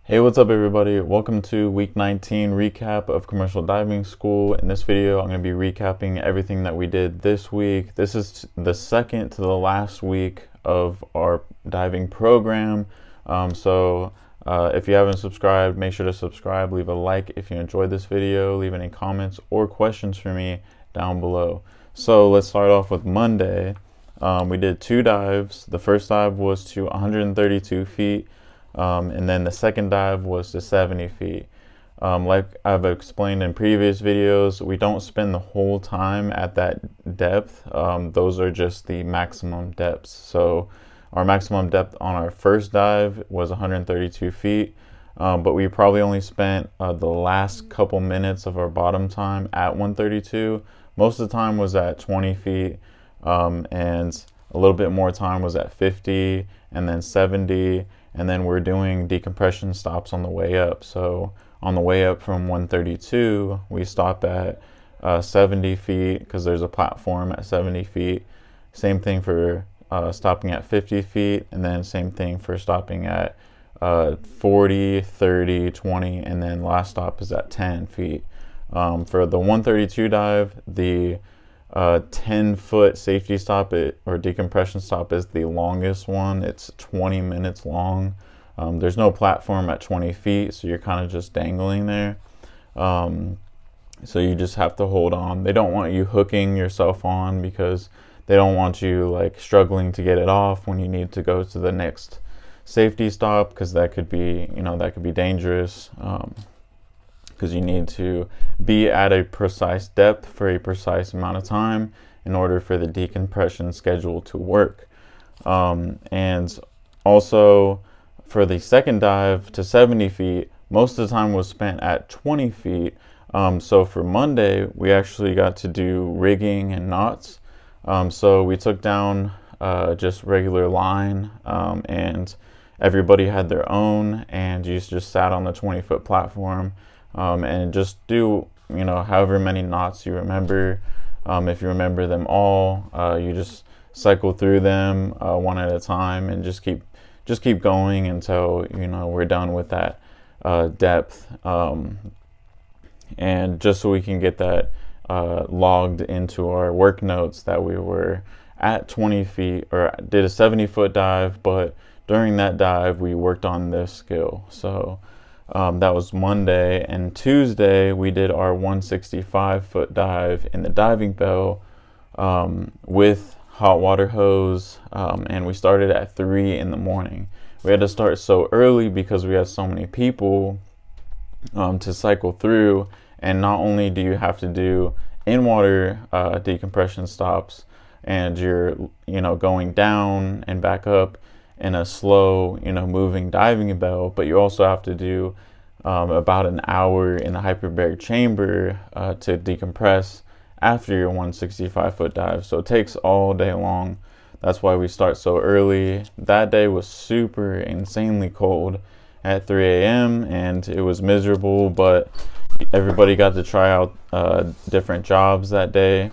Hey, what's up everybody? Welcome to week 19 recap of commercial diving school. In this video, I'm going to be recapping everything that we did this week. This is the second to the last week of our diving program. If you haven't subscribed, make sure to subscribe, leave a like if you enjoyed this video, leave any comments or questions for me down below. So let's start off with Monday. We did 2 dives. The first dive was to 132 feet. And then the second dive was to 70 feet. Like I've explained in previous videos, we don't spend the whole time at that depth. Those are just the maximum depths. So our maximum depth on our first dive was 132 feet, but we probably only spent the last couple minutes of our bottom time at 132. Most of the time was at 20 feet, and a little bit more time was at 50 and then 70. And then we're doing decompression stops on the way up. So on the way up from 132, we stop at 70 feet because there's a platform at 70 feet. Same thing for stopping at 50 feet, and then same thing for stopping at 40, 30, 20, and then last stop is at 10 feet. For the 132 dive, the 10-foot safety stop or decompression stop is the longest one. It's 20 minutes long. There's no platform at 20 feet, so you're kind of just dangling there. So you just have to hold on. They don't want you hooking yourself on because they don't want you like struggling to get it off when you need to go to the next safety stop, because that could be, that could be dangerous. Because you need to be at a precise depth for a precise amount of time in order for the decompression schedule to work. And also for the second dive to 70 feet, most of the time was spent at 20 feet. So for Monday, we actually got to do rigging and knots. So we took down just regular line, and everybody had their own, and you just sat on the 20-foot platform. And just do, however many knots you remember. If you remember them all, you just cycle through them one at a time, and just keep going until we're done with that depth. And just so we can get that logged into our work notes that we were at 20 feet or did a 70-foot dive, but during that dive we worked on this skill. So that was Monday. And Tuesday we did our 165-foot dive in the diving bell with hot water hose, and we started at 3 in the morning. We had to start so early because we had so many people to cycle through. And not only do you have to do in-water decompression stops, and you're going down and back up in a slow moving diving bell, but you also have to do about an hour in the hyperbaric chamber to decompress after your 165-foot dive. So it takes all day long. That's why we start so early. That day was super insanely cold at 3 a.m. and it was miserable, but everybody got to try out different jobs that day.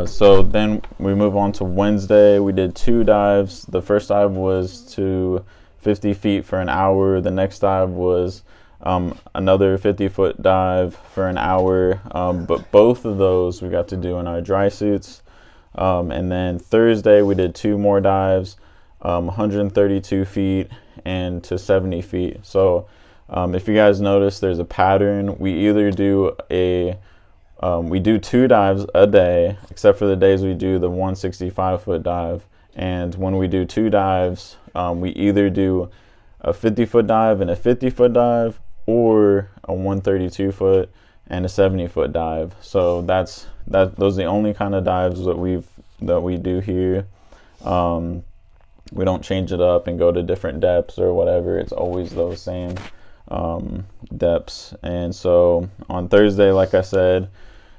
So then we move on to Wednesday. We did 2 dives. The first dive was to 50 feet for an hour. The next dive was another 50-foot dive for an hour. But both of those we got to do in our dry suits. And then Thursday we did 2 more dives, 132 feet and to 70 feet. So if you guys notice, there's a pattern. We either do we do 2 dives a day, except for the days we do the 165-foot dive. And when we do 2 dives, we either do a 50-foot dive and a 50-foot dive, or a 132-foot and a 70-foot dive. So those are the only kind of dives that we do here. We don't change it up and go to different depths or whatever. It's always those same depths. And so on Thursday, like I said,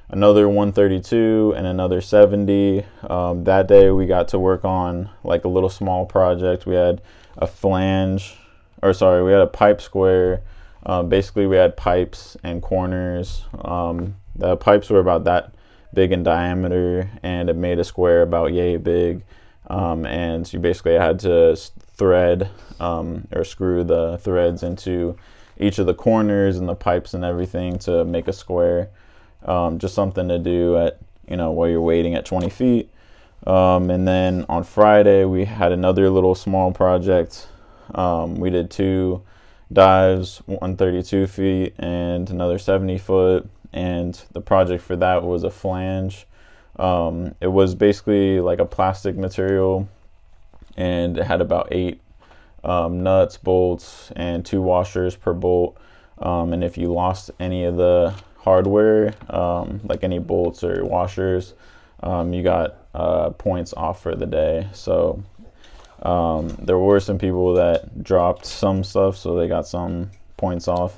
another 132 and another 70. That day we got to work on like a little small project. We had a we had a pipe square. Basically we had pipes and corners. The pipes were about that big in diameter, and it made a square about yay big. And you basically had to thread or screw the threads into each of the corners and the pipes and everything to make a square. Just something to do at, while you're waiting at 20 feet. And then on Friday we had another little small project. We did 2 dives, 132 feet and another 70 foot. And the project for that was a flange. It was basically like a plastic material, and it had about 8 nuts, bolts, and 2 washers per bolt. And if you lost any of the hardware, like any bolts or washers, you got points off for the day. So there were some people that dropped some stuff, so they got some points off.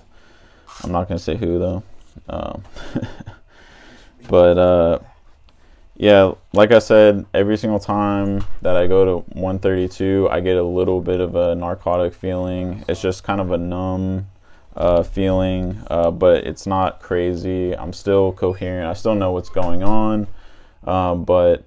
I'm not gonna say who though. But yeah, like I said, every single time that I go to 132, I get a little bit of a narcotic feeling. It's just kind of a numb feeling, but it's not crazy. I'm still coherent. I still know what's going on, but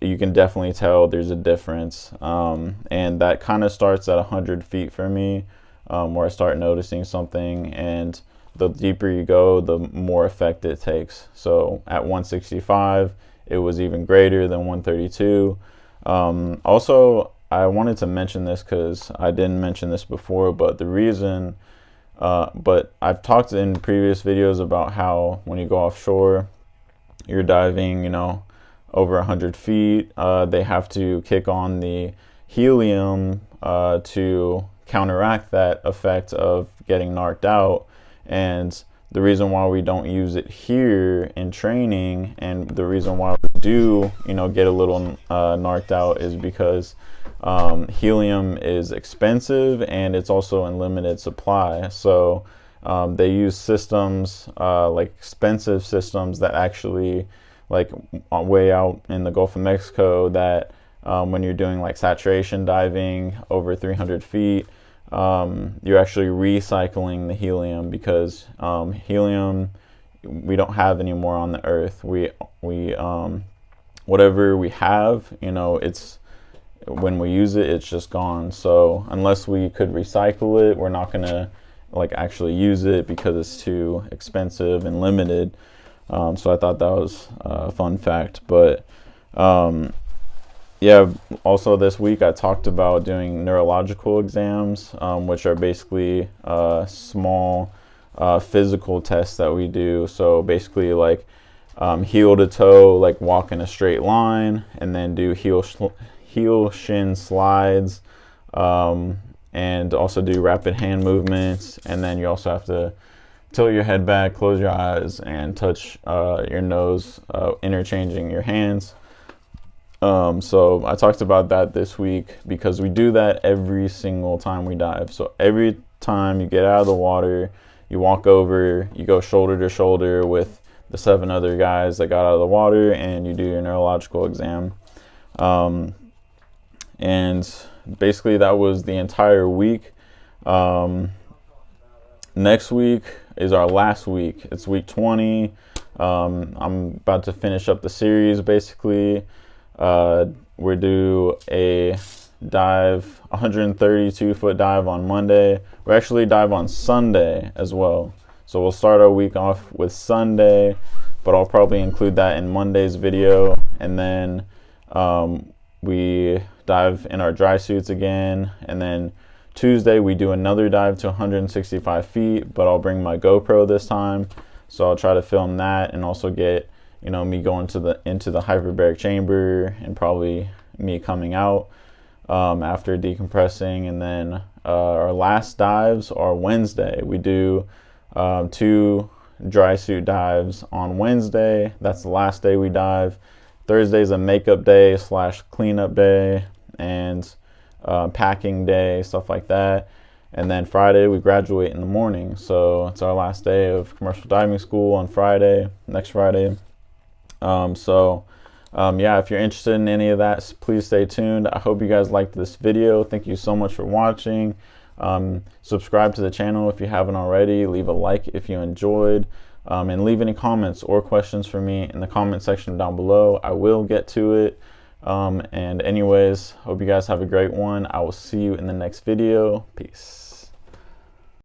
you can definitely tell there's a difference. And that kind of starts at 100 feet for me, where I start noticing something, and the deeper you go, the more effect it takes. So at 165, it was even greater than 132. Also, I wanted to mention this because I didn't mention this before, but the reason, but I've talked in previous videos about how when you go offshore, you're diving, over 100 feet, they have to kick on the helium to counteract that effect of getting narked out. And the reason why we don't use it here in training, and the reason why we do, get a little narked out, is because helium is expensive and it's also in limited supply. So they use systems, like expensive systems that actually, like way out in the Gulf of Mexico, that when you're doing like saturation diving over 300 feet, you're actually recycling the helium, because helium we don't have anymore on the earth. We whatever we have, it's, when we use it, it's just gone. So unless we could recycle it, we're not gonna like actually use it because it's too expensive and limited. So I thought that was a fun fact. But yeah, also this week I talked about doing neurological exams, which are basically small physical tests that we do. So basically like heel to toe, like walk in a straight line, and then do heel shin slides, and also do rapid hand movements. And then you also have to tilt your head back, close your eyes, and touch your nose, interchanging your hands. So I talked about that this week because we do that every single time we dive. So every time you get out of the water, you walk over, you go shoulder to shoulder with the 7 other guys that got out of the water, and you do your neurological exam. And basically that was the entire week. Next week is our last week. It's week 20. I'm about to finish up the series basically. We do a dive, 132 foot dive on Monday. We actually dive on Sunday as well. So we'll start our week off with Sunday, but I'll probably include that in Monday's video. And then we dive in our dry suits again. And then Tuesday we do another dive to 165 feet, but I'll bring my GoPro this time. So I'll try to film that, and also get me going into the hyperbaric chamber, and probably me coming out after decompressing. And then our last dives are Wednesday. We do 2 dry suit dives on Wednesday. That's the last day we dive. Thursday's a makeup day / cleanup day, and packing day, stuff like that. And then Friday we graduate in the morning. So it's our last day of commercial diving school on Friday, next Friday. Yeah, if you're interested in any of that, please stay tuned. I hope you guys liked this video. Thank you so much for watching. Subscribe to the channel if you haven't already. Leave a like if you enjoyed, and leave any comments or questions for me in the comment section down below. I will get to it. And anyways, hope you guys have a great one. I will see you in the next video. Peace.